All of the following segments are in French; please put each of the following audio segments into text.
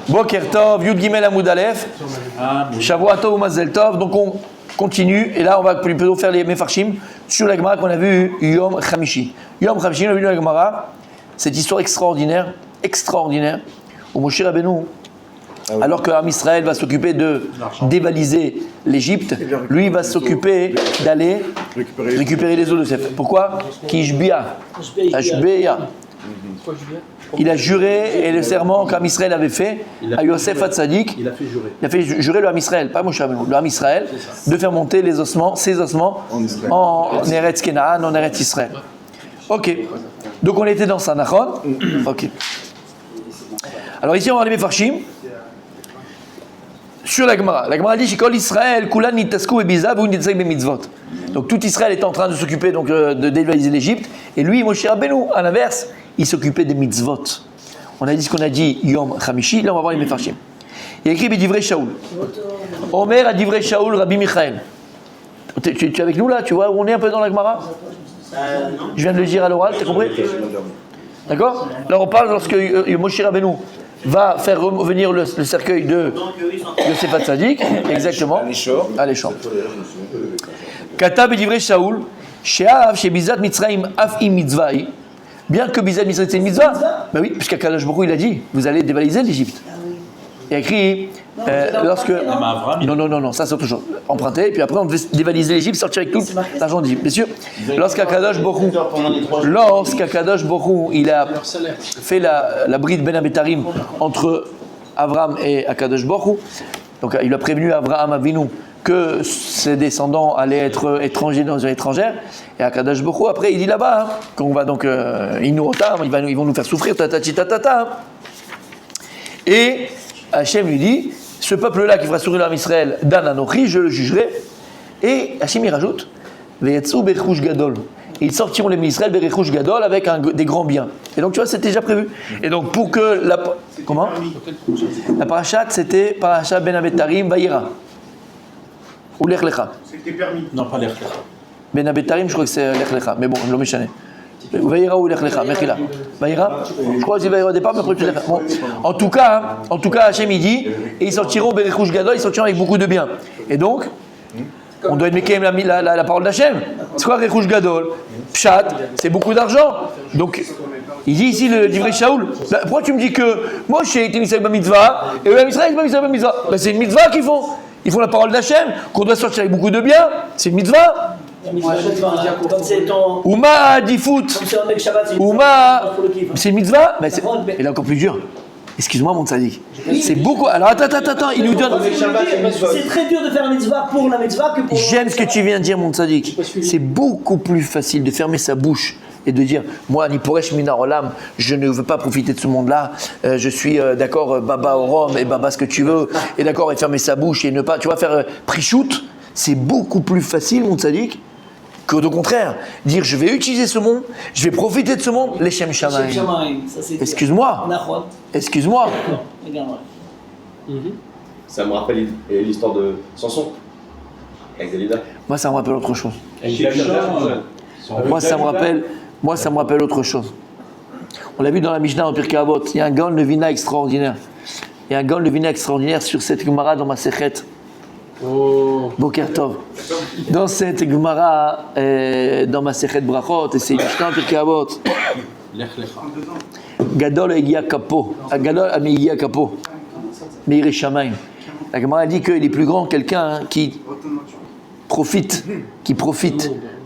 Boker Tov, Yud Gimel Amoud Aleph, Shavua Tov ou Mazel Tov. Donc on continue, et là on va plutôt faire les Mefarshim sur la Gemara qu'on a vu Yom Chamishi. Yom Chamishi, on a vu dans la Gemara cette histoire extraordinaire, où Moshe Rabbeinu, alors que Israël va s'occuper de dévaliser l'Égypte, lui va s'occuper d'aller récupérer les eaux de Sef. Pourquoi? Kishbia. Il a juré, et le serment qu'Amisraël avait fait à Yosef Hatzadik, il a fait jurer le Amisraël, pas Moshe Rabbeinu, le Amisraël, de faire monter ses ossements en Eretz Kenaan, en Eretz Israël. Ok. Donc on était dans ça, Nachon. Ok. Alors ici on va aller Mefarshim sur la Gemara. La Gemara dit Shikol Israël, Kulan Nitasku et Bizav ou Nitzek Bemitzvot. Donc tout Israël est en train de s'occuper donc, de dévaliser l'Égypte, et lui, Moshe Rabbeinu, à l'inverse, il s'occupait des mitzvot. On a dit ce qu'on a dit Yom Chamishi, là on va voir les Mefarshim. Il a écrit Bedivrei Shaul. Omer a Divrei Shaul, Rabbi Michael. Tu es avec nous là? Tu vois où on est un peu dans la Gemara? Je viens de le dire à l'oral, tu as compris? D'accord? Là on parle lorsque Moshe Rabbeinu va faire revenir le cercueil de Yosef Hatzadik, exactement, à l'échamp. Kata Bedivrei Shaul, She'av Shebizat Mitzrayim Af Im Mitzvah. Bien que Bizat Mitzrayim c'est une mitzvah, ben oui, puisqu'à Kadosh Baruch Hu il a dit, vous allez dévaliser l'Égypte. Il a écrit, lorsque... Non, ça c'est autre chose. Emprunter, et puis après on devait dévaliser l'Égypte, sortir avec tout l'argent d'Égypte. Bien sûr, lorsqu'à Kadosh Baruch Hu, il a fait la bride Ben Abetarim entre Avram et Akadosh Baruch Hu, donc il a prévenu Avraham Avinu que ses descendants allaient être étrangers dans une étrangère, et Akadosh Baruch Hu, après il dit là-bas, qu'on va donc, ils vont nous faire souffrir, tatata. Et Hachem lui dit, ce peuple-là qui fera sourire l'âme Israël, Dan Anochi, je le jugerai. Et Hachem y rajoute, Veyatsu Bechush Gadol. Et ils sortiront les Israël Bechush Gadol avec des grands biens. Et donc tu vois, c'était déjà prévu. Et donc pour que comment? La parachat, c'était parachat Ben Abetarim Vayira. Ou Lech Lecha. C'était permis. Non, pas Lech Lecha. Ben Abetarim, je crois que c'est Lech Lecha. Mais bon, je l'ai méchané. Vayira ou Lech Lecha, Mechila. Vayira, je crois que c'est Vayira au départ, mais après tu l'as fait. Bon. En tout cas, Hachem il dit, et ils sortiront Bechush Gadol, ils sortiront avec beaucoup de biens. Et donc, on doit être mécaïm la parole d'Hachem. C'est quoi Bechush Gadol? Pshat, c'est beaucoup d'argent. Donc, il dit ici le Divrei Shaul. Pourquoi tu me dis que moi j'ai été Mitzvah Bamitzvah et eux Israël c'est Mitzvah Bamitzvah? Ben, c'est une mitzvah qu'ils font. Ils font la parole d'Hachem, qu'on doit sortir avec beaucoup de biens. C'est une mitzvah. Comme c'est ton. Ouma Difout. Comme c'est un mec Shabbat, Ouma. C'est une mitzvah. Ben, il est encore plus dur. Excuse-moi, mon tzaddik. C'est beaucoup. Alors, attends, il nous donne. C'est très dur de faire un mitzvah pour la mitzvah que pour. J'aime ce que tu viens de dire, mon tzaddik. C'est beaucoup plus facile de fermer sa bouche et de dire, moi, Niporesh Minar Olam, je ne veux pas profiter de ce monde-là. Je suis d'accord, Baba au Rome et Baba ce que tu veux. Et d'accord, et fermer sa bouche et ne pas. Tu vas faire Prichout. C'est beaucoup plus facile, mon tzaddik, que au contraire, dire je vais utiliser ce monde, je vais profiter de ce monde, les Shem Shamaim. Excuse-moi. Ça me rappelle l'histoire de Samson avec Dalida. Moi, ça me rappelle autre chose. Moi, ça me rappelle autre chose. On l'a vu dans la Mishnah en Pirkei Avot. Il y a un Gaon Levina extraordinaire. Sur cette Gemara dans ma Sechet. Boker Tov. Dans cette Gemara, dans ma Sechet Brachot, et c'est une Mishnah en Pirkei Avot. Gadol Egia Kapo. Gadol Egia Kapo. Meir Shamaim. La Gemara dit qu'il est plus grand quelqu'un qui profite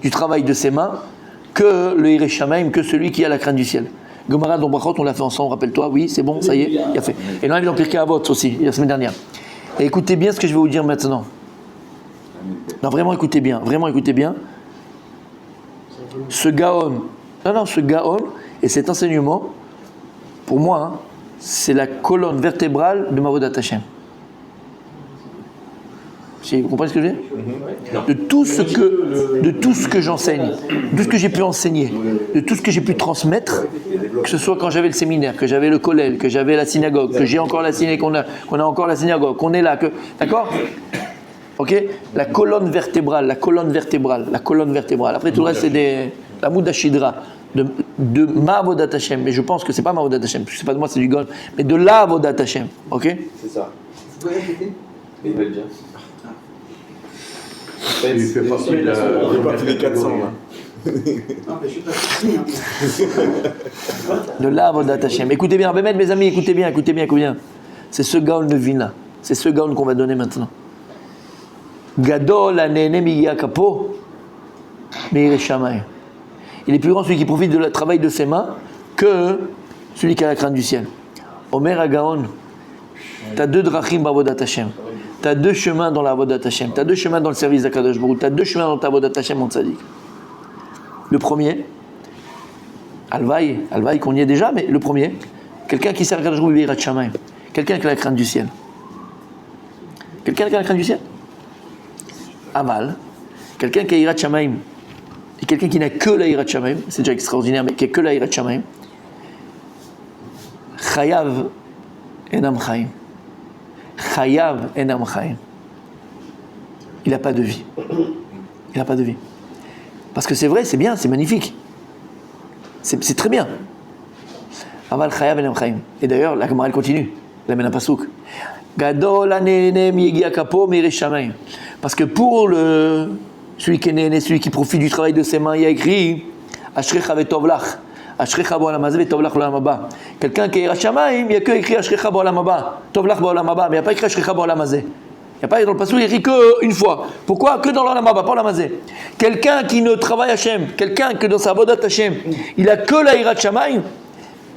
du travail de ses mains que le Hirei Shamaim, que celui qui a la crainte du ciel. Gemara dans Brachot, on l'a fait ensemble, rappelle-toi, oui, c'est bon, ça y est, il a fait. Et là, il est dans Pirkei Avot aussi, la semaine dernière. Et écoutez bien ce que je vais vous dire maintenant. Non, vraiment écoutez bien. Ce Gaon et cet enseignement, pour moi, c'est la colonne vertébrale de Mavodat Hashem. Vous comprenez ce que je veux dire? De tout ce que j'enseigne, de tout ce que j'ai pu enseigner, de tout ce que j'ai pu transmettre, que ce soit quand j'avais le séminaire, que j'avais le kollel, que j'avais la synagogue, que j'ai encore la synagogue, qu'on a encore la synagogue, qu'on est là, d'accord? Ok? La colonne vertébrale. Après tout le reste c'est la Moudashidra. de Ma'avodat Hashem, mais je pense que c'est pas Ma'avodat Hashem, parce que c'est pas de moi, c'est du Gaon, mais de l'Avodat Hashem, ok? C'est ça. Vous pouvez répéter? Mais ils veulent bien. Il fait partie de la... Il fait partie des 400 là. Non, mais je suis pas fini. De l'Avodat Hashem. Écoutez bien, Bémet, mes amis, écoutez bien. C'est ce Gaon de Vina, c'est ce Gaon qu'on va donner maintenant. Gadol Hanene Migia Kapo Meir Shamayim. Il est plus grand celui qui profite du travail de ses mains que celui qui a la crainte du ciel. Omer Agaon, tu as deux drachim b'avodat Hashem. Tu as deux chemins dans l'avodat Hashem. Tu as deux chemins dans le service d'Akadosh Baruch Hu. Tu as deux chemins dans ta avodat Hashem, mon tzaddik. Le premier, Alvaï qu'on y est déjà, mais le premier, quelqu'un qui sert Akadosh Baruch Hu b'yirat shamayim. Quelqu'un qui a la crainte du ciel. Quelqu'un qui a la crainte du ciel. Aval, quelqu'un qui a yirat shamayim. Et quelqu'un qui n'a que la yirat shamayim, c'est déjà extraordinaire, mais qui a que la yirat shamayim. Chayav enam chaim. Chayav enam chaim. Il n'a pas de vie. Il n'a pas de vie. Parce que c'est vrai, c'est bien, c'est magnifique. C'est très bien. Aval chayav enam chaim. Et d'ailleurs, la Gemara elle continue. Elle amène un pasouk. Gadol hanenem yegia kapo meir shamayim. Parce que pour celui qui est né, celui qui profite du travail de ses mains, il y a écrit Ashrecha vetovlach. Ashrecha bo'olam hazeh vetovlach l'olam haba. Quelqu'un qui est yirat shamayim, il n'y a que écrit Ashrecha bo'olam haba, tovlach bo'olam haba, mais il n'y a pas écrit Ashrecha bo'olam hazeh. Il n'y a pas dans le passage, il y a écrit qu'une fois. Pourquoi? Que dans l'olam haba, pas l'olam hazeh. Quelqu'un qui ne travaille Hashem, quelqu'un que dans sa avodat Hashem, il a que la yirat shamayim.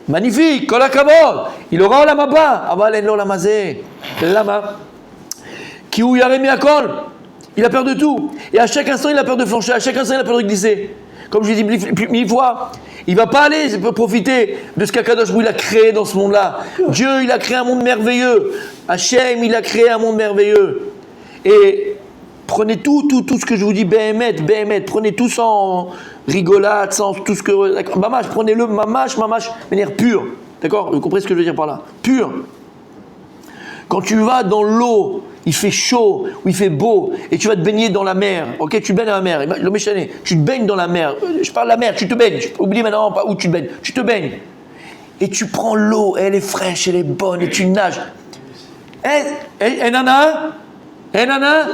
Magnifique, kol hakavod. Il aura olam haba, aval en l'olam hazeh. Lama. Ki hu yareh mi'akol. Il a peur de tout. Et à chaque instant, il a peur de flancher. À chaque instant, il a peur de glisser. Comme je l'ai dit mille fois, il ne va pas aller profiter de ce qu'Akadosh Baruch Hu a créé dans ce monde-là. Dieu, il a créé un monde merveilleux. Hachem, il a créé un monde merveilleux. Et prenez tout ce que je vous dis, Béhémet. Prenez tout sans rigolade, sans tout ce que... Mamash, prenez-le, mamash, de manière pure. D'accord? Vous comprenez ce que je veux dire par là? Pure. Quand tu vas dans l'eau, il fait chaud ou il fait beau et tu vas te baigner dans la mer, ok, tu baignes dans la mer, tu te baignes dans la mer, je parle de la mer, tu te baignes, oublie maintenant pas où tu te baignes, tu te baignes et tu prends l'eau, elle est fraîche, elle est bonne et tu nages. Nana,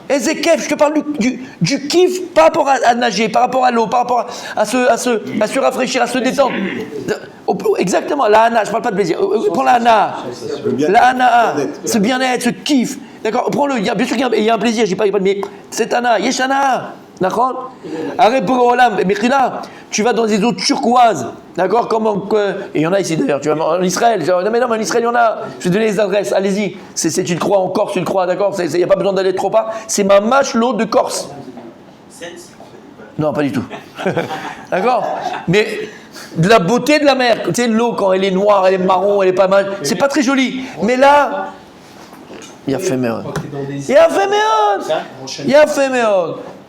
Ezekef, je te parle du kiff par rapport à nager, par rapport à l'eau, par rapport à se rafraîchir, à se détendre. Exactement, la hana, je ne parle pas de plaisir. Prends la hana, ce bien-être, ce kiff. D'accord, prends-le, bien sûr qu'il y a un plaisir, je dis pas, mais c'est hana, yeshana. D'accord? Arrête pour Olam, Mechila, tu vas dans des eaux turquoises, d'accord? Et il y en a ici d'ailleurs, tu vas en Israël. Mais non, mais en Israël, il y en a. Je vais donner les adresses, allez-y. C'est une croix en Corse, une croix, d'accord? Il n'y a pas besoin d'aller trop bas. C'est ma mâche, l'eau de Corse. Non, pas du tout. D'accord? Mais de la beauté de la mer, tu sais, l'eau, quand elle est noire, elle est marron, elle est pas mal, c'est pas très joli. Mais là, il y a fait méod.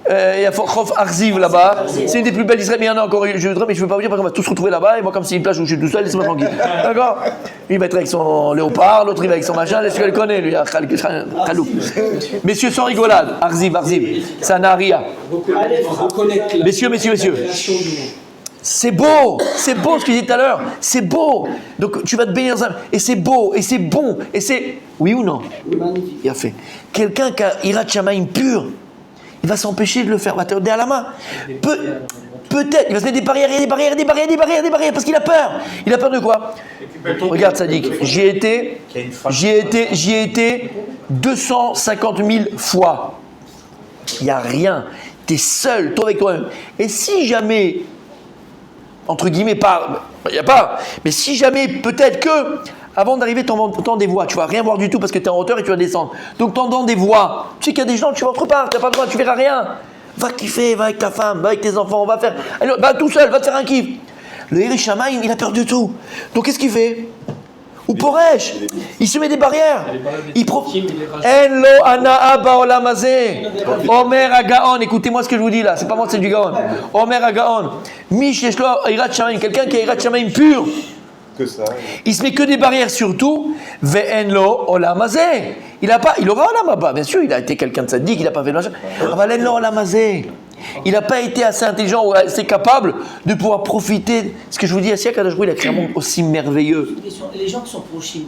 Il y a Chof Arziv là-bas, c'est une des plus belles d'Israël, mais il y en a encore une, mais je ne peux pas vous dire parce qu'on va tous se retrouver là-bas, et moi comme c'est une plage où je suis tout seul, laissez-moi tranquille. D'accord? Lui il va être avec son léopard, l'autre il va avec son machin, laisse-le le connaît, lui, Khalouk. Messieurs, sans rigolade, Arziv, Sanaria. Messieurs. C'est beau ce que j'ai dit tout à l'heure, c'est beau. Donc tu vas te baigner dans un... Et c'est beau, et c'est bon, et c'est... Oui ou non? Oui, magnifique. Il a fait. Quelqu'un qui a Yirat Shamayim pur, il va s'empêcher de le faire, va te donner à la main. Peut-être, il va se mettre des barrières, parce qu'il a peur. Il a peur de quoi? Regarde, Sadik, j'y ai été 250 000 fois. Il n'y a rien. Tu es seul, toi avec toi-même. Et si jamais, entre guillemets, il n'y a pas, mais si jamais, peut-être que, avant d'arriver, tu entends des voix. Tu ne vas rien voir du tout parce que tu es en hauteur et tu vas descendre. Donc tu entends des voix. Tu sais qu'il y a des gens, tu vas autre part, tu n'as pas le droit, tu ne verras rien. Va kiffer, va avec ta femme, va avec tes enfants, on va faire. Allez, va tout seul, va te faire un kiff. Le Yirat Shamayim, il a peur de tout. Donc qu'est-ce qu'il fait? Ou Poresh, il se met des barrières. Il profite. En lo anaa ba'olam hazeh. Omer Agaon, écoutez-moi ce que je vous dis là, c'est pas moi, c'est du Gaon. Omer Agaon, mi sheyesh lo Yirat Shamayim, quelqu'un qui a Yirat Shamayim pur. Que ça. Il se met que des barrières surtout. Ve'en lo olam hazeh. Il aura olam haba, bien sûr, il a été quelqu'un de sadique, il n'a pas fait de machin. Ve'en lo olam hazeh. Il n'a pas été assez intelligent ou assez capable de pouvoir profiter. Ce que je vous dis, Assia Kadosh Baruch Hu, il a créé un monde aussi merveilleux. Une question. Et les gens qui sont prochim,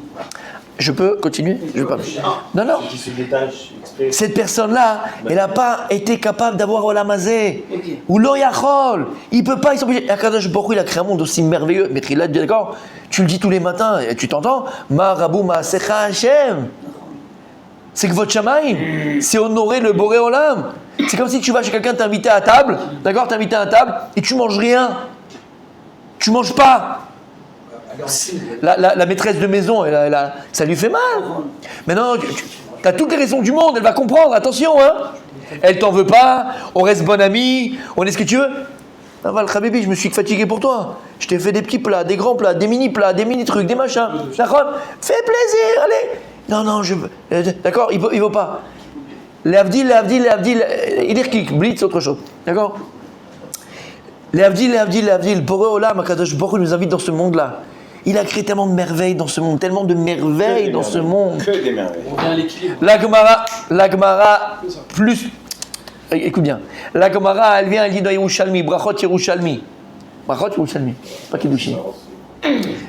Je peux continuer? Je veux pas. Non, non. Qui se détache exprès. Cette personne-là, elle n'a pas été capable d'avoir Olam Hazeh. Ok. Ou Lo Yachol. Il peut pas, il s'oblige. Akadosh Baruch Hu, il a créé un monde aussi merveilleux. Mais là, d'accord, tu le dis tous les matins, et tu t'entends? Ma Rabou Ma'asecha Hashem. C'est que votre Shamaïm, c'est honorer le Boré Olam. C'est comme si tu vas chez quelqu'un t'inviter à table, d'accord, t'inviter à table, et tu manges rien. Tu manges pas. La maîtresse de maison, ça lui fait mal. Maintenant, tu as toutes les raisons du monde, elle va comprendre, attention, hein. Elle t'en veut pas, on reste bon amis, on est ce que tu veux. Ah, Val Khabibi, je me suis fatigué pour toi. Je t'ai fait des petits plats, des grands plats, des mini trucs, des machins. D'accord? Fais plaisir, allez. Non, je veux. D'accord? Il veut pas. Les Avdil, Idirkik, Blitz, autre chose. D'accord? Les Avdil, Boré Olam, Akadosh Baruch Hu nous invite dans ce monde-là. Il a créé tellement de merveilles dans ce monde, tellement de merveilles dans ce monde. Que des merveilles. On vient à l'équilibre. La Gemara, plus. Écoute bien. La Gemara, elle vient, elle dit dans Yerushalmi, Brachot Yerushalmi. Brachot Yerushalmi, pas Kiddushin.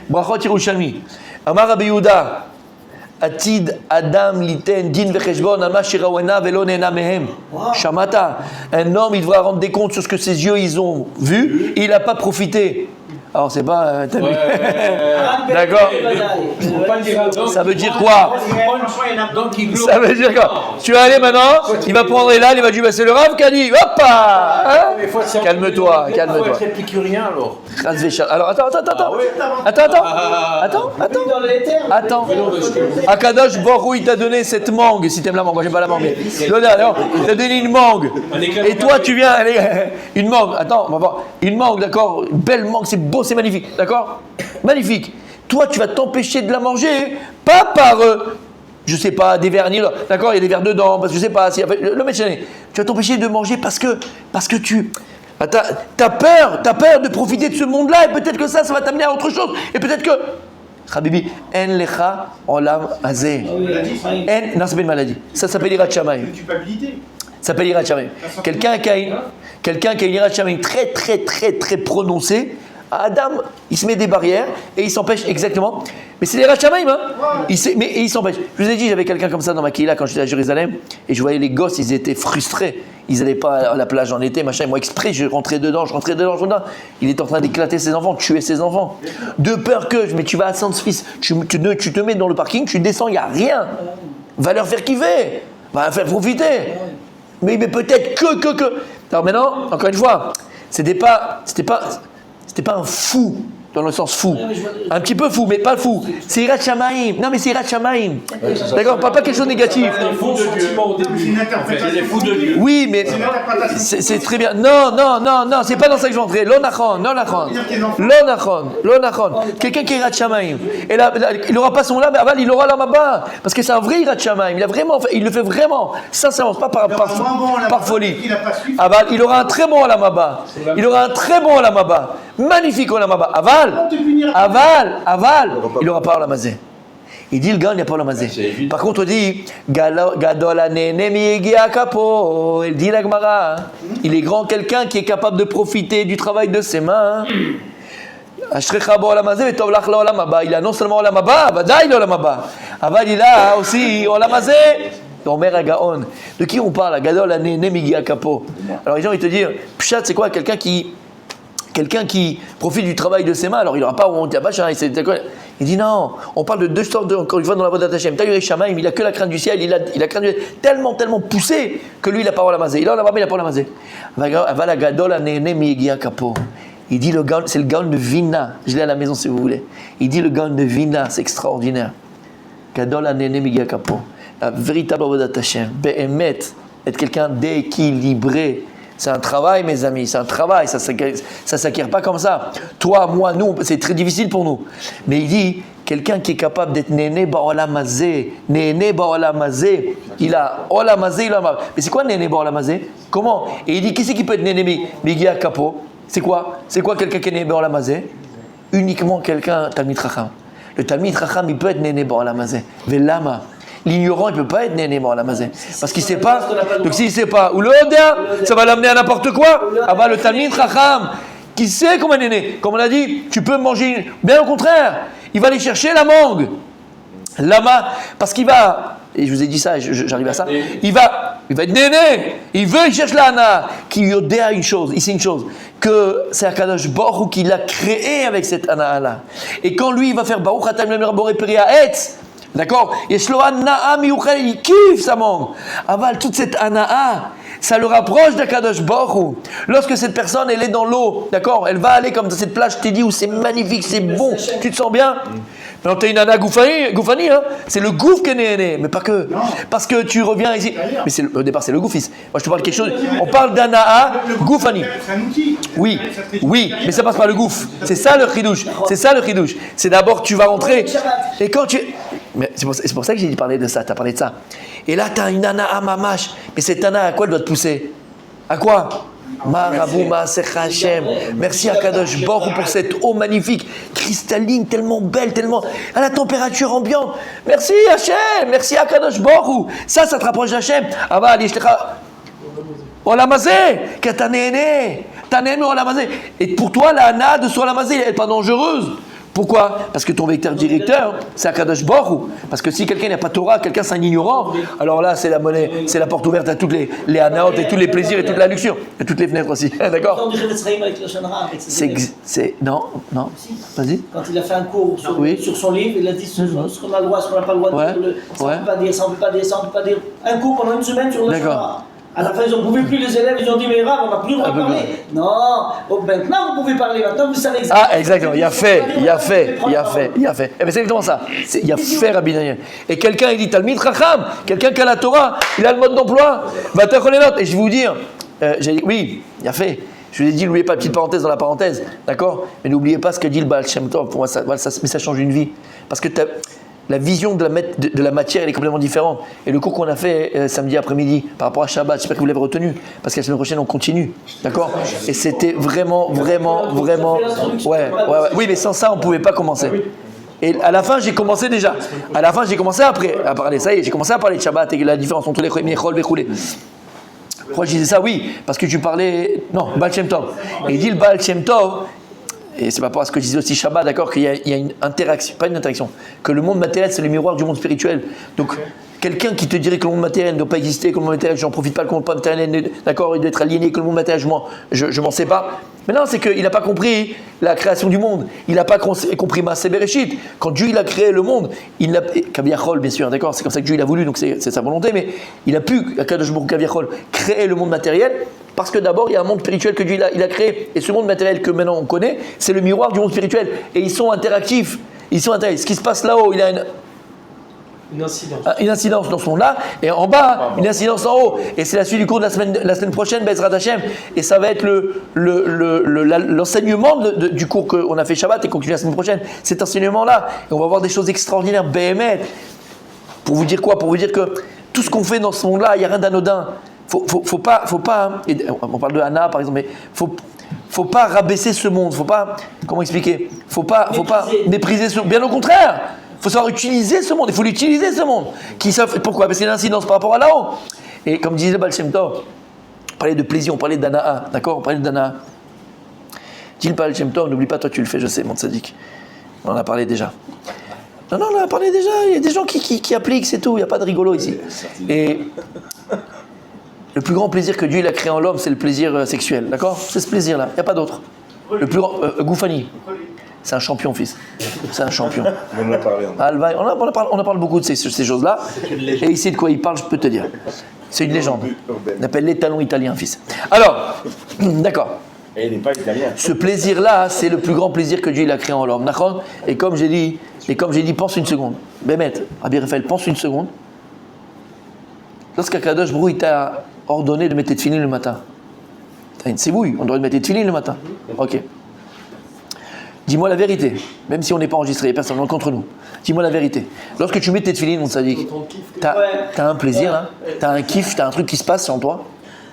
Brachot Yerushalmi. Amar Rabbi Yehuda. Atid Adam liten din vecheshbon ama shirawena velo nena mehem. Shamata. Un homme, il devra rendre des comptes sur ce que ses yeux ils ont vu. Il n'a pas profité. Alors c'est pas. T'as vu D'accord. Ça veut dire quoi? Ça veut dire quoi? Tu vas aller maintenant, il va prendre Elal, il va dire bah, c'est le Rav qui a dit hop hein. Calme-toi. Être épicurien alors. Alors attends. Attends. Akadosh Baruch Hu, il t'a donné cette mangue, si t'aimes la mangue, moi j'aime pas la mangue, mais il t'a donné une mangue. Et toi tu viens, allez, une mangue, attends, on va voir. Une mangue, d'accord, une belle mangue, c'est beau, c'est magnifique, d'accord? Magnifique. Toi tu vas t'empêcher de la manger, pas par, je sais pas, des vernis, d'accord, il y a des verres dedans, parce que je sais pas, le médecin, tu vas t'empêcher de manger parce que tu... T'as peur de profiter de ce monde-là, et peut-être que ça va t'amener à autre chose, et peut-être que... Habibi, en lecha olam hazeh. Non, c'est pas une maladie. Ça s'appelle Yirat Shamayim. Une culpabilité. Ça s'appelle Yirat Shamayim. Quelqu'un qui a une Yirat Shamayim très prononcée, Adam, il se met des barrières et il s'empêche exactement. Mais c'est Yirat Shamayim, hein. Mais il s'empêche. Je vous ai dit, j'avais quelqu'un comme ça dans ma Kehila quand j'étais à Jérusalem, et je voyais les gosses, ils étaient frustrés. Ils n'allaient pas à la plage en été, machin. Moi, exprès, je rentrais dedans. Il est en train d'éclater ses enfants, de tuer ses enfants. De peur que, mais tu vas à Saint-Fils, tu te mets dans le parking, tu descends, il n'y a rien. Va leur faire kiffer, va leur faire profiter. Mais peut-être que. Alors maintenant, encore une fois, c'était pas un fou. Dans le sens fou. Un petit peu fou, mais pas fou. C'est Yirat Shamayim. Non, mais c'est Yirat Shamayim. D'accord, pas quelque chose de négatif. C'est une interprétation. C'est des fous de Dieu. Oui, mais c'est très bien. Non, c'est pas dans ça que je vais entrer. Lo nachon. Quelqu'un qui est Yirat Shamayim. Et là, il n'aura pas son là, mais aval, il aura l'âme à-bas. Parce que c'est un vrai Yirat Shamayim. Il le fait vraiment, sincèrement, pas par folie. Aval, il aura un très bon Olam Haba. Magnifique Olam Haba. Aval, il n'aura pas Olam Hazeh. Il dit le gars, il n'y a pas Olam Hazeh. Par contre, on dit Gadol hanene mi yegia kapo. Il dit la Gemara, il est grand quelqu'un qui est capable de profiter du travail de ses mains. Ashrecha bo Olam Hazeh vetov lach la Olam Haba. Il a non seulement Olam Haba, vadaï Olam Haba. Aval, il a aussi Olam Hazeh. Omer Agaon. De qui on parle? Gadol hanene mi yegia kapo. Alors les gens ils te disent, Pshat c'est quoi? Quelqu'un qui profite du travail de ses mains, alors il n'aura pas honte, il dit non, on parle de deux sortes, encore une fois dans la voie d'Hachem. T'as eu Shamaim, il a que la crainte du ciel, il a crainte du ciel tellement poussé que lui il n'a pas Olam Hazeh. Il a Olam Haba, il n'a pas Olam Hazeh. Aval Gadol hanene mi yegia kapo. Il dit c'est le Gaon de Vina, je l'ai à la maison si vous voulez. Il dit le Gaon de Vina, c'est extraordinaire. Gadol hanene mi yegia kapo. La véritable voie d'Hachem, Be'emet, être quelqu'un d'équilibré. C'est un travail, mes amis, c'est un travail, ça ne s'acquiert pas comme ça. Toi, moi, nous, c'est très difficile pour nous. Mais il dit, quelqu'un qui est capable d'être néné ba'olam hazeh, il a olam hazeh, il a olam. Mais c'est quoi néné ba'olam hazeh? Comment? Et il dit, qui c'est qui peut être néné migia kapo? C'est quoi quelqu'un qui est néné ba'olam hazeh? Uniquement quelqu'un, Talmid Chacham. Le Talmid Chacham, il peut être néné ba'olam hazeh. Velama. l'ignorant, il ne peut pas être néné à la mazé. Parce qu'il ne sait pas. Donc s'il ne sait pas, ou le Odia, ça va l'amener à n'importe quoi. Ah bah le Talmid Chacham, qui sait comme un néné. Comme on a dit, tu peux manger. Bien au contraire, il va aller chercher la mangue. Lama, parce qu'il va. Et je vous ai dit ça, j'arrive à ça. Il va être néné. Il cherche la Hana, qui lui a une chose, ici une chose, que c'est Akadosh Baruch qui l'a créé avec cette Hana-là. Et quand lui, il va faire Baruch Atam Lemer Boré Peria Etz, d'accord, Yeshlo Hana Miuchel, il kiffe sa mangue. Aval, toute cette Hana, ça le rapproche d'Akadosh Baruch. Lorsque cette personne, elle est dans l'eau, d'accord, elle va aller comme dans cette plage, je t'ai dit, où c'est magnifique, c'est bon, tu te sens bien. Non, t'es une Anna Goufani, hein. C'est le gouffre qui est né, mais pas que. Non. Parce que tu reviens ici. Mais au départ, c'est le gouffis. Moi, je te parle de quelque chose. On parle d'Anna Goufani. C'est un outil. Oui, mais ça passe par le gouffre. C'est ça le chidouche. C'est d'abord, tu vas rentrer. Et quand tu. Mais c'est pour ça que j'ai parlé de ça. Tu as parlé de ça. Et là, tu as une Anna mamash. Mais cette Anna, à quoi elle doit te pousser? À quoi? Marabou Maasech Hashem. Merci à Kadosh Baruch pour cette eau magnifique, cristalline, tellement belle, tellement à la température ambiante. Merci Hashem, merci à Kadosh Baruch. Ça te rapproche d'Hashem. Ah bah, allez, je te Olamazé, que t'as néné Olamazé. Et pour toi, la Hana de ce Olamazé, elle n'est pas dangereuse. Pourquoi? Parce que ton vecteur directeur, c'est Akadosh Baruch. Parce que si quelqu'un n'a pas Torah, quelqu'un c'est un ignorant, alors là c'est la monnaie, c'est la porte ouverte à toutes les anaot et tous les plaisirs et toute la luxure. Et toutes les fenêtres aussi. D'accord? C'est non, vas-y. Quand il a fait un cours sur son livre, il a dit ce qu'on a le droit, ce qu'on n'a pas le droit de dire. Ça on ne peut pas dire. Un cours pendant une semaine sur le Shonara. À la fin, ils n'en pouvaient plus, les élèves, ils ont dit, mais Rav, on n'a plus le droit de parler. Non, maintenant vous pouvez parler, maintenant vous savez exactement. Ah, exactement, il a fait. Eh bien, c'est exactement ça. Il a fait Rabbi Daniel. Et quelqu'un, il dit, Talmid Chacham, quelqu'un qui a la Torah, il a le mode d'emploi, va te les notes. Et je vais vous dire, oui, il a fait. Je vous ai dit, n'oubliez pas, petite parenthèse dans la parenthèse, d'accord? Mais n'oubliez pas ce que dit le Baal Shem Tov. Pour moi, ça change une vie. Parce que la vision de la matière, elle est complètement différente. Et le cours qu'on a fait samedi après-midi par rapport à Shabbat, j'espère que vous l'avez retenu, parce que la semaine prochaine, on continue. D'accord? Et c'était vraiment. Ouais. Oui, mais sans ça, on ne pouvait pas commencer. Et à la fin, j'ai commencé déjà. À la fin, j'ai commencé après à parler. Ça y est, j'ai commencé à parler de Shabbat et la différence entre les Mechol et Choulé. Pourquoi je disais ça? Oui, parce que tu parlais. Non, Baal Shem Tov. Et il dit le Baal Shem Tov. Et c'est par rapport à ce que je disais aussi Shabbat, d'accord, qu'il y a une interaction, pas une interaction, que le monde matériel c'est le miroir du monde spirituel. Donc quelqu'un qui te dirait que le monde matériel ne doit pas exister, que le monde matériel, j'en profite pas, que le monde matériel, d'accord, il doit être aliéné, que le monde matériel, je m'en sais pas. Mais non, c'est qu'il n'a pas compris la création du monde. Il n'a pas compris Maaseh Bereshit. Quand Dieu il a créé le monde, il n'a Kaviachol, bien sûr, d'accord, c'est comme ça que Dieu il a voulu, donc c'est sa volonté, mais il a pu, Akadosh Baruch Kaviachol, créer le monde matériel. Parce que d'abord, il y a un monde spirituel que Dieu il a créé. Et ce monde matériel que maintenant on connaît, c'est le miroir du monde spirituel. Et ils sont interactifs. Ce qui se passe là-haut, il a une incidence dans ce monde-là. Et en bas, une incidence en haut. Et c'est la suite du cours de la semaine prochaine, Bezrat Hashem. Et ça va être l'enseignement du cours qu'on a fait Shabbat et continue la semaine prochaine. Cet enseignement-là. Et on va voir des choses extraordinaires. Béhémet. Pour vous dire quoi? Pour vous dire que tout ce qu'on fait dans ce monde-là, il n'y a rien d'anodin. Faut pas, on parle de Hana par exemple, mais faut pas rabaisser ce monde, faut pas, comment expliquer, faut pas mépriser ce monde, bien au contraire, faut savoir utiliser ce monde, il faut l'utiliser ce monde. Pourquoi? Parce qu'il y a une incidence par rapport à là-haut. Et comme disait le Baal Shem Tov, on parlait de plaisir, on parlait d'Hana, d'accord, on parlait d'Hana. Dis le Baal Shem Tov, n'oublie pas, toi tu le fais, je sais, mon tzaddik. On en a parlé déjà. Non, on en a parlé déjà, il y a des gens qui appliquent, c'est tout, il n'y a pas de rigolo ici. Et le plus grand plaisir que Dieu il a créé en l'homme, c'est le plaisir sexuel, d'accord? C'est ce plaisir-là, il n'y a pas d'autre. Le plus grand, Goufani, c'est un champion, fils. C'est un champion. On en a parlé. On en parle beaucoup de ces choses-là. Et ici, de quoi il parle, je peux te dire. C'est une légende. On appelle l'étalon italien, fils. Alors, d'accord. Et il n'est pas italien. Ce plaisir-là, c'est le plus grand plaisir que Dieu il a créé en l'homme, d'accord? Et comme j'ai dit, pense une seconde. Bémet, Rabbi Raphaël, pense une seconde. Lorsqu'Akadosh Baruch t'a ordonné de mettre tes tefilines le matin, t'as une sébouille, on doit mettre tes tefilines le matin. Ok. Dis-moi la vérité, même si on n'est pas enregistré, il n'y a personne contre nous. Dis-moi la vérité. Lorsque tu mets tes tefilines, mon sadique, t'as un plaisir, hein? T'as un kiff, t'as un truc qui se passe en toi.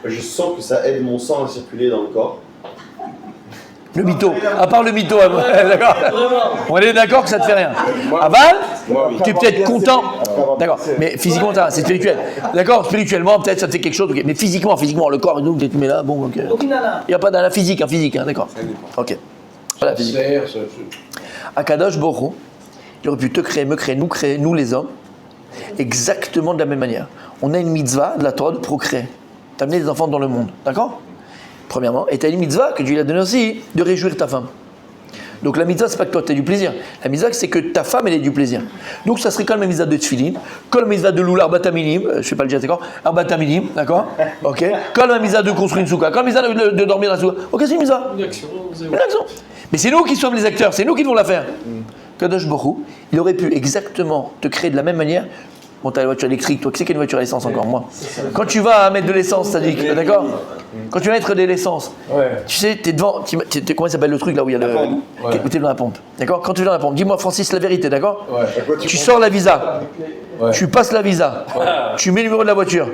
Je sens que ça aide mon sang à circuler dans le corps. Le mytho. À part le mytho, d'accord. On est d'accord que ça te fait rien. Aval, tu es peut-être content. D'accord. Mais physiquement, c'est spirituel. D'accord. Spirituellement, peut-être ça te fait quelque chose. Okay. Mais physiquement, le corps, nous, tu mets là, bon, ok. Il n'y a pas d'ana physique, d'accord. Ok. Voilà, physique. Akadosh Baruch Hu, il aurait pu te créer, me créer, nous les hommes, exactement de la même manière. On a une mitzvah de la Torah de procréer, d'amener des enfants dans le monde, d'accord? Premièrement, et tu as une mitzvah que Dieu lui a donnée aussi, de réjouir ta femme. Donc la mitzvah, c'est pas que toi tu aies du plaisir. La mitzvah, c'est que ta femme, elle ait du plaisir. Donc ça serait comme la mitzvah de tefillin, comme la mitzvah de loul arbataminim, je ne sais pas le dire, d'accord? Arbataminim, d'accord? Ok. Comme la mitzvah de construire une souka, comme la mitzvah de dormir dans la souka. Ok, c'est une mitzvah. Une action. Mais c'est nous qui sommes les acteurs, c'est nous qui devons la faire. Kadosh Baruch Hu, il aurait pu exactement te créer de la même manière. Bon, tu as la voiture électrique, toi qui sais qu'il y a une voiture à essence encore, moi. Quand tu vas mettre de l'essence, ça dit, d'accord? Quand tu vas mettre de l'essence, tu sais, tu es devant, comment il s'appelle le truc là où il y a où tu es dans la pompe, d'accord? Quand tu es dans la pompe, dis-moi Francis la vérité, d'accord? Tu sors la visa, tu passes la visa, tu mets le numéro de la voiture,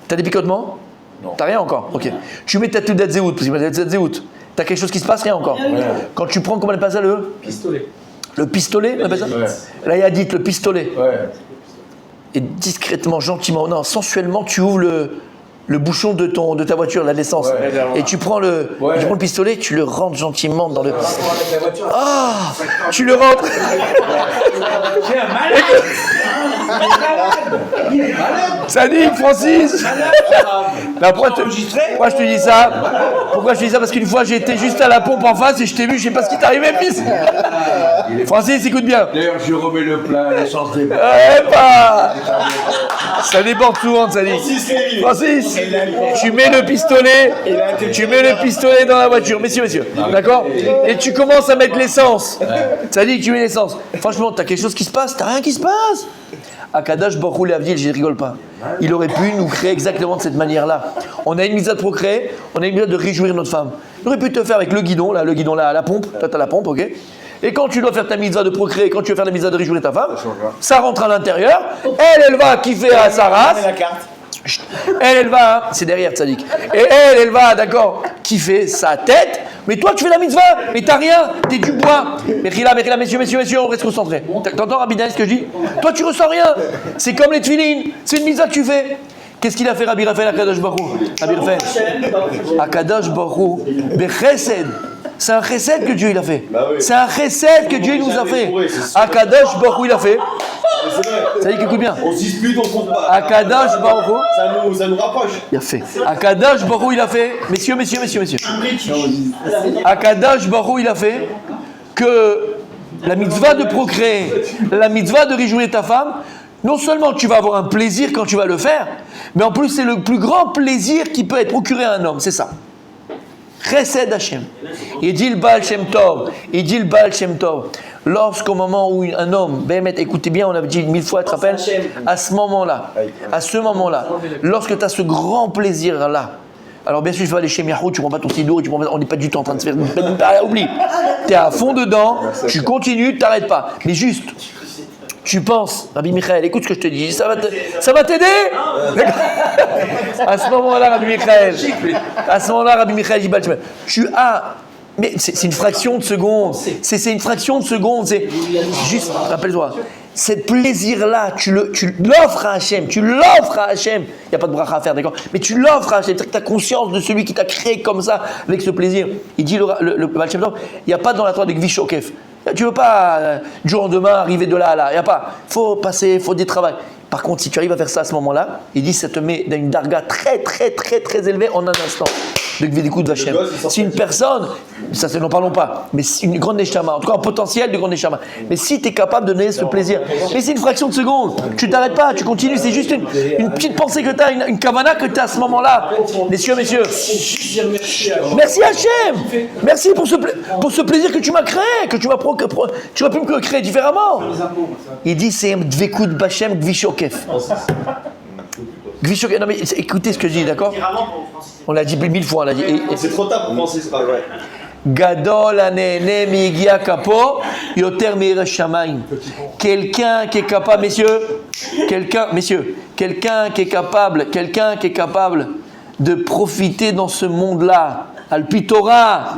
tu as des picotements? Non. T'as rien encore? Ok. Tu mets ta tête zéout, parce que ta tête zéout, t'as quelque chose qui se passe, rien encore. Quand tu prends, comment on appelle ça, le pistolet? Le pistolet, on appelle ça? Là, il y a dit le pistolet. Et discrètement, gentiment, non, sensuellement, tu ouvres le bouchon de ta voiture, la l'essence. Et tu prends le pistolet, tu le rentres gentiment dans le... Ah, tu le rentres. J'ai un malade. Ça dit, Francis. Pourquoi je te dis ça? Pourquoi je te dis ça? Parce qu'une fois, j'étais juste à la pompe en face et je t'ai vu, je sais pas ce qui t'est arrivé, fils. Francis, écoute bien. D'ailleurs, je remets le plein, l'essence des balles. Ça déborde souvent, ça dit. Francis, tu mets le pistolet dans la voiture, messieurs. D'accord? Et tu commences à mettre l'essence. Ça dit que tu mets l'essence. Franchement, t'as quelque chose qui se passe? T'as rien qui se passe? Akadosh Baruch Hu l'Avdil, je rigole pas. Il aurait pu nous créer exactement de cette manière-là. On a une mitzvah de procréer, on a une mitzvah de réjouir notre femme. Il aurait pu te faire avec le guidon là, à la pompe. Toi, t'as la pompe, ok? Et quand tu dois faire ta mitzvah de procréer, quand tu veux faire la mitzvah de réjouir ta femme, ça rentre à l'intérieur. Elle va kiffer à sa race. Elle va, c'est derrière Tzadik. Et elle va, d'accord, kiffer sa tête. Mais toi, tu fais la mitzvah, mais t'as rien, t'es du bois. Mechila, messieurs, on reste concentrés. T'entends, Rabbi Daniel, ce que je dis? Toi, tu ressens rien. C'est comme les tefillin, c'est une mitzvah que tu fais. Qu'est-ce qu'il a fait, Rabbi Raphaël, Akadosh Baruch Hu? Rabbi Raphaël, Akadosh Baruch Hu, Bechesed. C'est un chesed que Dieu il a fait. C'est un chesed que Dieu nous a fait. Akadosh Baruch Hu il a fait. Ça dit écoute bien. On se dispute, on compte pas. Akadosh Baruch Hu. Ça nous rapproche. Il a fait. Akadosh Baruch Hu il a fait. Messieurs. Akadosh Baruch Hu il a fait que la mitzvah de procréer, la mitzvah de réjouir ta femme, non seulement tu vas avoir un plaisir quand tu vas le faire, mais en plus c'est le plus grand plaisir qui peut être procuré à un homme. C'est ça. Chesed Hashem. Il dit le Baal Shem Tov. Lorsqu'au moment où un homme, écoutez bien, on avait dit 1000 fois, tu te rappelles? À ce moment-là, lorsque tu as ce grand plaisir-là, alors bien sûr, tu vas aller chez Miahou, tu prends pas ton sidour, on n'est pas du tout en train de se faire. Oublie. Tu es à fond dedans, tu continues, tu n'arrêtes pas. Mais juste, tu penses, Rabbi Michael, écoute ce que je te dis, ça va t'aider? À ce moment-là, Rabbi Michael dit, tu as, mais c'est une fraction de seconde, c'est une fraction de seconde, c'est juste, rappelle-toi, ce plaisir-là, tu l'offres à Hachem, il n'y a pas de bracha à faire, d'accord? Mais tu l'offres à Hachem, c'est que tu as conscience de celui qui t'a créé comme ça, avec ce plaisir. Il dit, le Baal Shem Tov, il n'y a pas dans la Torah de Gvish Okef. Tu ne veux pas, du jour au lendemain, arriver de là à là. Il n'y a pas. Il faut passer, il faut du travail. Par contre, si tu arrives à faire ça à ce moment-là, il dit ça te met dans une darga très élevée en un instant. De Gvidikout Vachem. Si une personne, ça n'en parlons pas, mais une grande neshama, en tout cas un potentiel de grande neshama, mais si tu es capable de donner ce plaisir, mais c'est une fraction de seconde, tu t'arrêtes pas, tu continues, c'est juste une petite pensée que tu as, une kavana que tu as à ce moment-là. Messieurs, merci Hachem, merci pour ce plaisir que tu m'as créé, que tu aurais pu me créer différemment. Il dit c'est un dvekout Bachem Gvishokef. Non mais écoutez ce que je dis, d'accord? On l'a dit 1000 fois, on l'a dit. C'est trop tard pour penser ça. Gadol anene migia kapo yoter meir shamayim. Quelqu'un qui est capable, messieurs, quelqu'un qui est capable de profiter dans ce monde-là Alpi Torah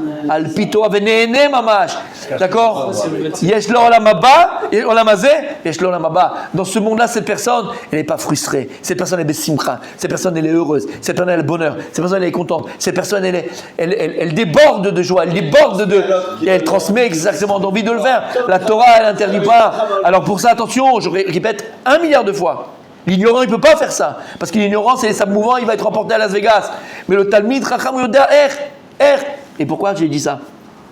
venene mamash. D'accord? Yesh lo olam haba, olam hazeh, yesh lo olam haba. Dans ce monde-là, cette personne, elle n'est pas frustrée. Cette personne est besimcha. Cette personne, elle est heureuse. Cette personne, elle a le bonheur. Cette personne, elle est contente. Cette personne, elle déborde de joie. Elle déborde et elle transmet exactement d'envie de le faire. La Torah, elle n'interdit pas. Alors pour ça, attention, je répète 1 milliard de fois. L'ignorant, il ne peut pas faire ça. Parce que l'ignorant, c'est les sables mouvants, il va être emporté à Las Vegas. Mais le Talmid, Racham Yoda, Et pourquoi j'ai dit ça?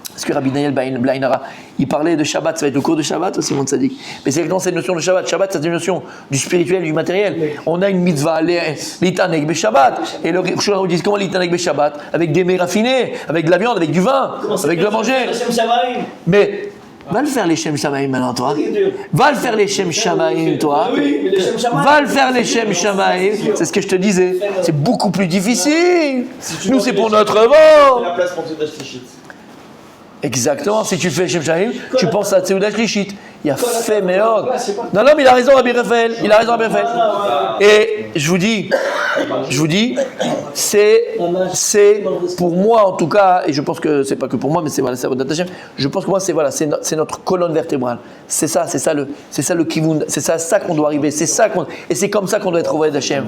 Parce que Rabbi Daniel Blainara, il parlait de Shabbat, ça va être le cours de Shabbat aussi, mon tzaddik. Mais c'est exactement cette notion de Shabbat. Shabbat, c'est une notion du spirituel, du matériel. On a une mitzvah, l'itanek be Shabbat. Et le Shulchan dit comment l'itanek be Shabbat? Avec des mets raffinés, avec de la viande, avec du vin, avec de la manger. Mais va le faire les Shem Shamaim maintenant, toi. Va le faire les Shem Shamaim, toi. Va le faire les Shem Shamaim. C'est ce que je te disais. C'est beaucoup plus difficile. Nous, c'est pour notre vent. La place pour Seudah Shlichit. Exactement. Si tu fais Shem Shamaim, tu penses à Seudah Shlichit. Il a fait meilleur. Non, mais il a raison, Rabbi Raphaël. Il a raison, Rabbi Raphaël. Et je vous dis, c'est pour moi en tout cas, et je pense que c'est pas que pour moi, mais c'est voilà, c'est votre Hashem. Je pense que moi, c'est notre colonne vertébrale. C'est ça le kivun, c'est ça qu'on doit arriver. Et c'est comme ça qu'on doit être au d'Hachem.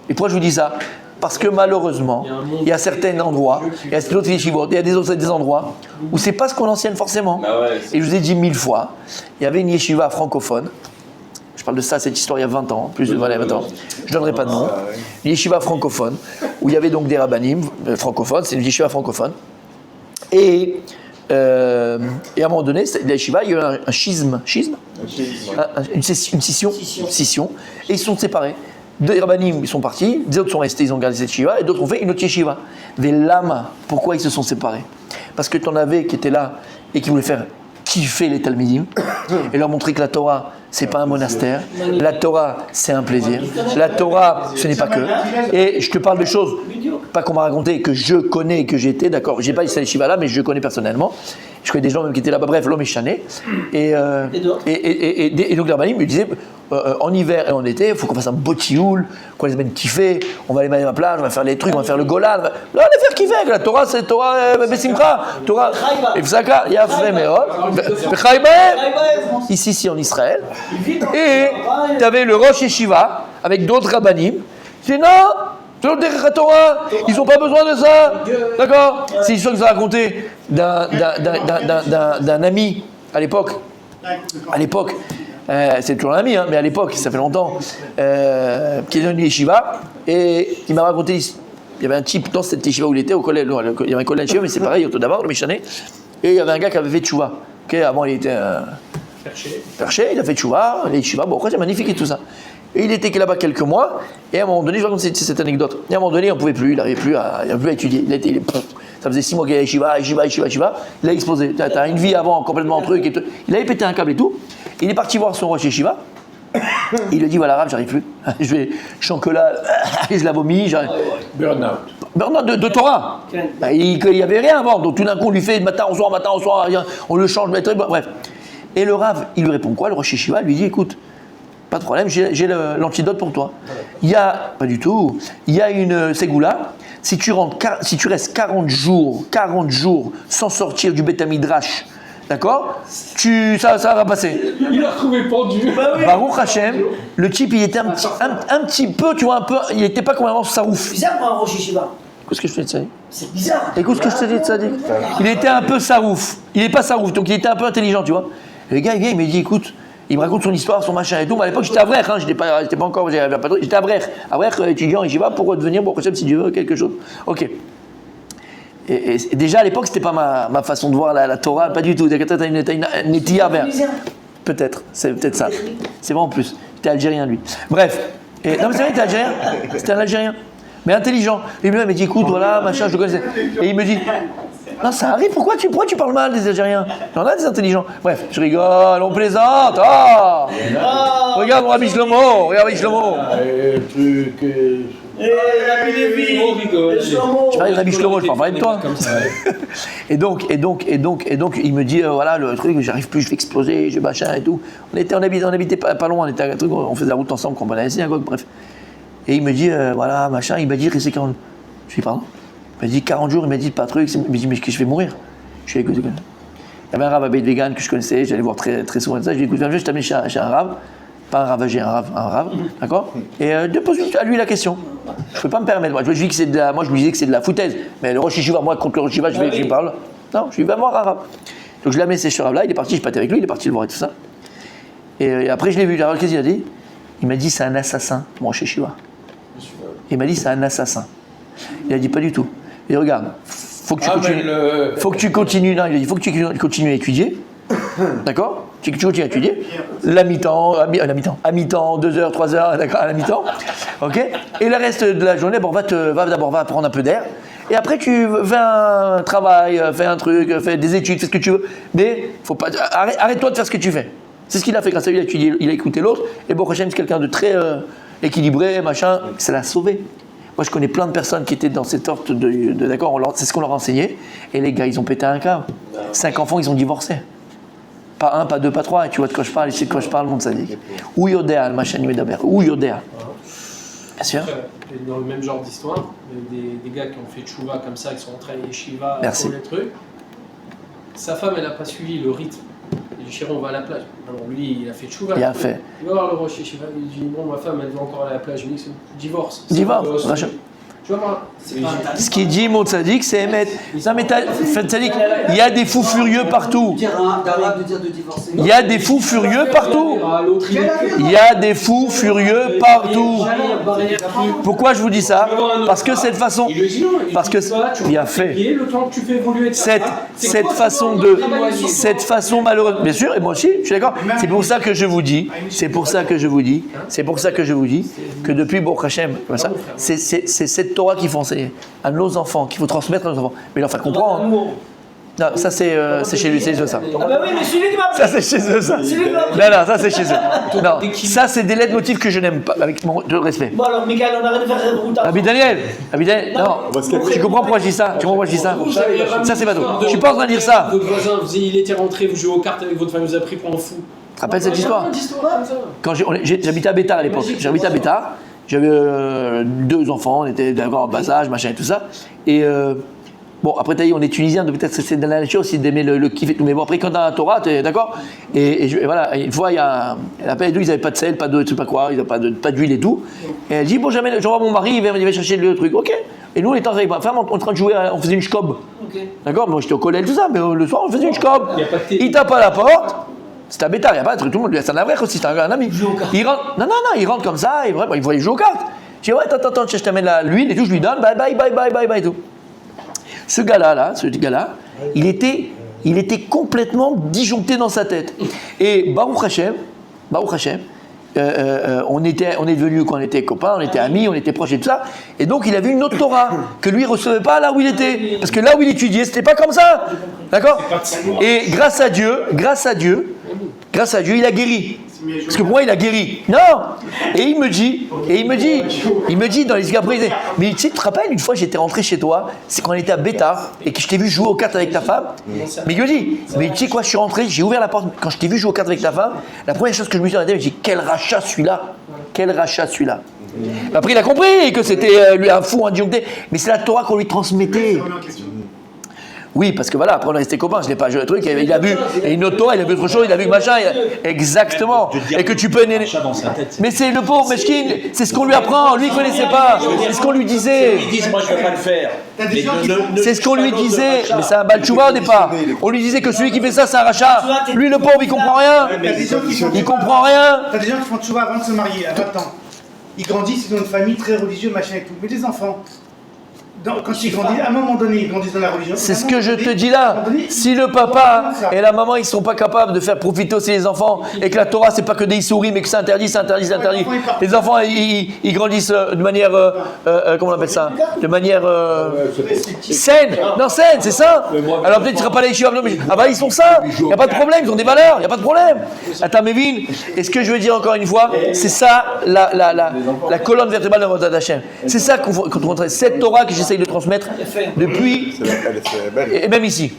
Et pourquoi je vous dis ça? Parce que malheureusement, il y a certains endroits, il y a d'autres yeshivot, il y a des endroits où c'est pas ce qu'on enseigne forcément. Et je vous ai dit 1000 fois, il y avait une yeshiva francophone. Je parle de ça, cette histoire il y a 20 ans, plus de 20 ans. Je ne donnerai pas de nom. Une yeshiva francophone, où il y avait donc des rabbanim francophones, c'est une yeshiva francophone. Et à un moment donné, la yeshiva, il y a eu un schisme, une scission, et ils se sont séparés. Deux rabbanim, ils sont partis, des autres sont restés, ils ont gardé cette yeshiva, et d'autres ont fait une autre yeshiva. Des lamas, pourquoi ils se sont séparés? Parce que tu en avais qui étaient là et qui voulaient faire kiffer les talmidim et leur montrer que la Torah, c'est pas un monastère. La Torah, c'est un plaisir. La Torah, ce n'est pas que. Et je te parle de choses, pas qu'on m'a raconté, que je connais et que j'étais, d'accord. J'ai pas dit ça les yeshiva là, mais je connais personnellement. Je connais des gens même qui étaient là-bas, bref, l'homme est chané. Et donc les rabbanim me disaient, en hiver et en été, il faut qu'on fasse un beau tioul, qu'on les amène kiffer, on va aller à la plage, on va faire les trucs, on va faire le golan, on va les faire kiffer. La Torah, c'est Torah Besimcha, Torah Efsaka, Yafre Meod, ici en Israël. Et tu avais le Rosh Yeshiva avec d'autres rabbanim. C'est non, c'est l'autre des Torah, ils n'ont pas besoin de ça. D'accord? C'est l'histoire que je vous ai racontée d'un ami à l'époque. C'est toujours un ami, hein, mais à l'époque, ça fait longtemps, qui est devenu yeshiva, et il m'a raconté, il y avait un type dans cette yeshiva où il était, au collège, il y avait un collège yeshiva, mais c'est pareil, tout d'abord, le méchané, et il y avait un gars qui avait fait tchouva. Okay, avant, il était perché, il a fait tchouva, les yeshiva, bon, après, c'est magnifique et tout ça. Et il était là-bas quelques mois, et à un moment donné, je raconte cette anecdote, et à un moment donné, on ne pouvait plus, il n'arrivait plus à étudier, ça faisait 6 mois qu'il y avait yeshiva, il a explosé, t'as une vie avant, complètement en truc, et tout. Il avait pété un câble et tout. Il est parti voir son rosh yeshiva. Il lui dit voilà, Rav, j'arrive plus. Je suis en que là, je la vomis. Burnout de Torah. Il n'y avait rien avant. Donc tout d'un coup, on lui fait matin au soir, rien. On le change, bref. Et le Rav, il lui répond quoi? Le rosh yeshiva lui dit écoute, pas de problème, j'ai l'antidote pour toi. Il y a, pas du tout, il y a une ségoula. Si tu restes 40 jours sans sortir du Beth Midrash, d'accord? Ça va passer. Il a trouvé pendu. Baruch Hashem, le type, il était un petit peu, tu vois, il n'était pas complètement sarouf. C'est bizarre pour un Rosh Yeshiva. Qu'est-ce que je te dis de ça? C'est bizarre. Écoute ce que je te dis de ça. Il était un peu sarouf. Il n'est pas sarouf, donc il était un peu intelligent, tu vois. Et le gars, il vient, il me dit écoute, il me raconte son histoire, son machin et tout. Mais à l'époque, j'étais à Brech, hein, j'étais pas encore, j'étais à Brech. À Brech, étudiant, j'y vais pour devenir, bon, si Dieu veut, quelque chose. Ok. Et déjà à l'époque, c'était pas ma façon de voir la Torah, pas du tout. T'as une étilla vers. Peut-être, c'est peut-être ça. C'est vraiment plus. T'es algérien, lui. Bref. Non, mais c'est vrai, t'es algérien. C'était un algérien. Mais intelligent. Et lui, il m'a dit écoute, voilà, machin, je le connaissais. Et il me dit non, ça arrive, pourquoi tu parles mal des Algériens? Il y en a des intelligents. Bref, je rigole, on plaisante. Oh regarde mon Rabbi Shlomo, Rabbi Lévi, je parlais de Rabbi Shlomo, je parle de toi. Et donc, il me dit voilà, le truc, j'arrive plus, je vais exploser, je machin et tout. On habitait pas loin, on faisait la route ensemble, qu'on allait à la synagogue, bref. Et il me dit voilà, machin, il m'a dit, c'est quand. Je lui dis pardon. Il m'a dit 40 jours, il m'a dit pas de truc. Il m'a dit mais je vais mourir. Je suis écoute. Il y avait un rave à Beit Vegan que je connaissais, j'allais voir très, très souvent de ça. Je lui ai dit écoute, je t'amène chez un rave. Pas un ravagé, un rave, d'accord. Et de poser à lui la question. Je ne peux pas me permettre. Moi, je lui disais que c'est de la foutaise. Mais le Rosh Yeshiva, moi, contre le Rosh Yeshiva, je lui parle. Non, je lui vais voir un rave. Donc je l'ai amené chez ce rave-là, il est parti, je pâtais avec lui, il est parti le voir et tout ça. Et après, je l'ai vu, qu'est-ce qu'il a dit? Il m'a dit c'est un assassin, mon Rosh Yeshiva. Il m'a dit c'est un assassin. Il a dit pas du tout. Il dit regarde, faut que tu continues. Non, il a dit faut que tu continues à étudier. D'accord? Tu continues à étudier. À mi-temps, 2 heures, 3 heures, d'accord, à la mi-temps. Ok? Et le reste de la journée, bon, va prendre un peu d'air. Et après, tu fais un travail, fais un truc, fais des études, fais ce que tu veux. Mais faut pas, arrête-toi de faire ce que tu fais. C'est ce qu'il a fait grâce à lui, il a étudié, il a écouté l'autre. Et Baruch Hashem, c'est quelqu'un de très équilibré, machin. Ça l'a sauvé. Moi, je connais plein de personnes qui étaient dans cette sorte d'accord, c'est ce qu'on leur enseignait. Et les gars, ils ont pété un câble. 5 enfants, ils ont divorcé. Pas 1, pas 2, pas 3. Et tu vois de quoi je parle, ici de quoi je parle, mon sadique. Ou Yodéa, le machin Medaber. Ou Yodéa. Bien sûr. Dans le même genre d'histoire, des gars qui ont fait tchouva comme ça, qui sont entrés à Yeshiva, Merci. pour les trucs. Sa femme, elle n'a pas suivi le rythme. Il dit, chéron, on va à la plage. Alors lui, il a fait tchouva. Il a fait. Il va voir le Rosh Yeshiva, il dit, bon, ma femme, elle veut encore aller à la plage. Je lui dis, divorce. Divorce, machin. Tu vas voir. Ce qu'il dit, mon tzaddik, c'est émettre. Non, mais tzaddik, il y a des fous furieux partout. Il y a des fous furieux partout. Il y a des fous furieux partout. Pourquoi je vous dis ça? Parce que cette façon. Parce que il a fait. Cette façon malheureuse. Bien sûr, et moi aussi, je suis d'accord. C'est pour ça que je vous dis. Que depuis Baruch Hashem, c'est cette Torah qu'il faut enseigner à nos enfants, qu'il faut transmettre à nos enfants. Mais leur faire comprendre. Non, ça c'est chez lui, c'est ça. Ah bah oui, mais celui qui m'a Ça c'est chez eux, ça. Non, ça c'est chez eux. Non, ça c'est des lettres motifs que je n'aime pas, avec de respect. Bon alors, Michael, on arrête de faire route. Abi Daniel, non, tu comprends pourquoi je dis ça? Ça c'est pas tout. Je suis pas en train de dire ça. Votre voisin, il était rentré, vous jouez aux cartes avec votre famille, vous avez pris pour un fou. Tu te rappelles cette histoire? Quand j'habitais à Bétard à l'époque, j'avais 2 enfants, on était d'accord en bas âge, machin et tout ça. Et bon, après, t'as dit, on est tunisien, peut-être c'est dans la nature aussi d'aimer le kiff et tout. Mais bon, après, quand dans la Torah, t'es d'accord? Et voilà, une fois, il y a la paix et tout, ils n'avaient pas de sel, pas d'eau, je sais pas quoi, ils n'avaient pas d'huile et tout. Et elle dit, bon, j'envoie mon mari, il va chercher le truc, ok. Et nous, on était avec ma femme, en train de jouer, on faisait une shkob. Okay. D'accord? Moi, j'étais au collège, tout ça, mais le soir, on faisait une shkob. Il tape à la porte. C'était à Bétard, il n'y a pas de truc, tout le monde, c'est un avraire aussi, c'est un ami. Il rentre, non, il rentre comme ça, il voit jouer aux cartes. Je dis, ouais, attends, je t'amène l'huile et tout, je lui donne, bye et tout. Ce gars-là, il était complètement disjoncté dans sa tête. Et Baruch Hashem, on est devenus, quand on était copains, on était amis, on était proches et tout ça. Et donc, il avait une autre Torah que lui, il ne recevait pas là où il était. Parce que là où il étudiait, c'était pas comme ça. D'accord? Et grâce à Dieu, il a guéri. Parce que pour moi, il a guéri. Non. Et il me dit dans les après, mais tu te rappelles, une fois, j'étais rentré chez toi, c'est quand on était à Bétard, et que je t'ai vu jouer aux cartes avec ta femme. Mais il me dit, mais tu sais quoi, je suis rentré, j'ai ouvert la porte, quand je t'ai vu jouer aux cartes avec ta femme, la première chose que je me suis dit, je me dis, quel rachat celui-là. Après, il a compris que c'était lui un fou, un disjoncté, mais c'est la Torah qu'on lui transmettait. Oui, parce que voilà, après on est resté copains, je n'ai pas joué le truc, il a vu, et une autre Torah, il a vu autre chose, il a vu machin, exactement, et que tu peux... Mais c'est le pauvre Meshkin, c'est ce qu'on lui apprend, lui il ne connaissait pas, c'est ce qu'on lui disait. Ils disent, moi je ne vais pas le faire. C'est ce qu'on lui disait, mais c'est un balchouva au départ. On lui disait que celui qui fait ça, c'est un rachat. Lui le pauvre, il comprend rien. Il comprend rien. T'as des gens qui font tchouva avant de se marier, à 20 ans. Ils grandissent, ils ont une famille très religieuse, machin et tout. Mais les enfants, quand ils grandissent, à un moment donné, ils grandissent dans la religion. C'est ce que je te dis là. Si le papa et la maman, ils ne sont pas capables de faire profiter aussi les enfants, et que la Torah, c'est pas que des souris, mais que c'est interdit. Les enfants, ils grandissent de manière, comment on appelle ça? De manière saine. Non, saine, c'est ça. Alors peut-être qu'ils ne seraient pas les chiottes. Ah bah ils sont ça. Il n'y a pas de problème, ils ont des valeurs, il n'y a pas de problème. Attends, Mévin, et ce que je veux dire encore une fois, c'est ça la colonne vertébrale de Avodat Hashem. C'est ça qu'on cette Torah que j'essaye de transmettre depuis, et même ici.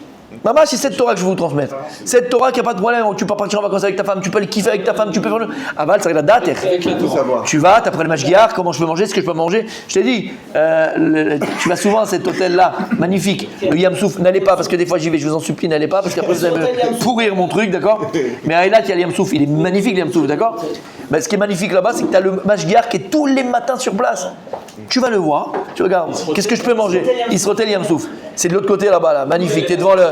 Maman, c'est cette Torah que je vais vous transmettre. Cette Torah qui n'a pas de problème. Tu peux partir en vacances avec ta femme, tu peux aller kiffer avec ta femme, tu peux faire le. Aval, c'est la date. Avec la Torah. Tu vas, tu apprends le mashgiach, comment je peux manger, ce que je peux manger. Je t'ai dit, tu vas souvent à cet hôtel-là, magnifique. Le Yam Souf, n'allez pas parce que des fois j'y vais, je vous en supplie, n'allez pas parce qu'après vous allez me pourrir mon truc, d'accord? Mais à Eilat, il y a le Yam Souf, il est magnifique le Yam Souf, d'accord? Mais ce qui est magnifique là-bas, c'est que tu as le mashgiach qui est tous les matins sur place. Tu vas le voir, tu regardes, qu'est-ce que je peux manger? Israël Yam Souf. C'est de l'autre côté là-bas, là, magnifique, t'es devant le.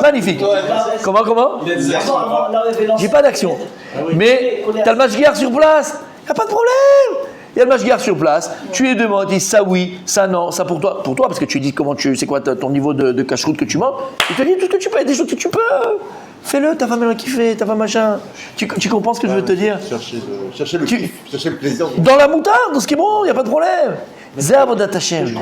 Magnifique. Comment? J'ai pas d'action. Mais t'as le mashgiach sur place, y a pas de problème. Il y a le mashgiach sur place, tu lui demandes, il dit ça oui, ça non, ça pour toi, parce que tu lui dis c'est quoi ton niveau de cache-route que tu manges, il te dit tout ce que tu peux, il y a des choses que tu peux. Fais-le, ta femme elle a kiffé, ta femme machin. Tu comprends ce que je veux te dire? Chercher le kiff, chercher le plaisir. Dans la moutarde, dans ce qui est bon, il n'y a pas de problème. Zé avodat Hashem.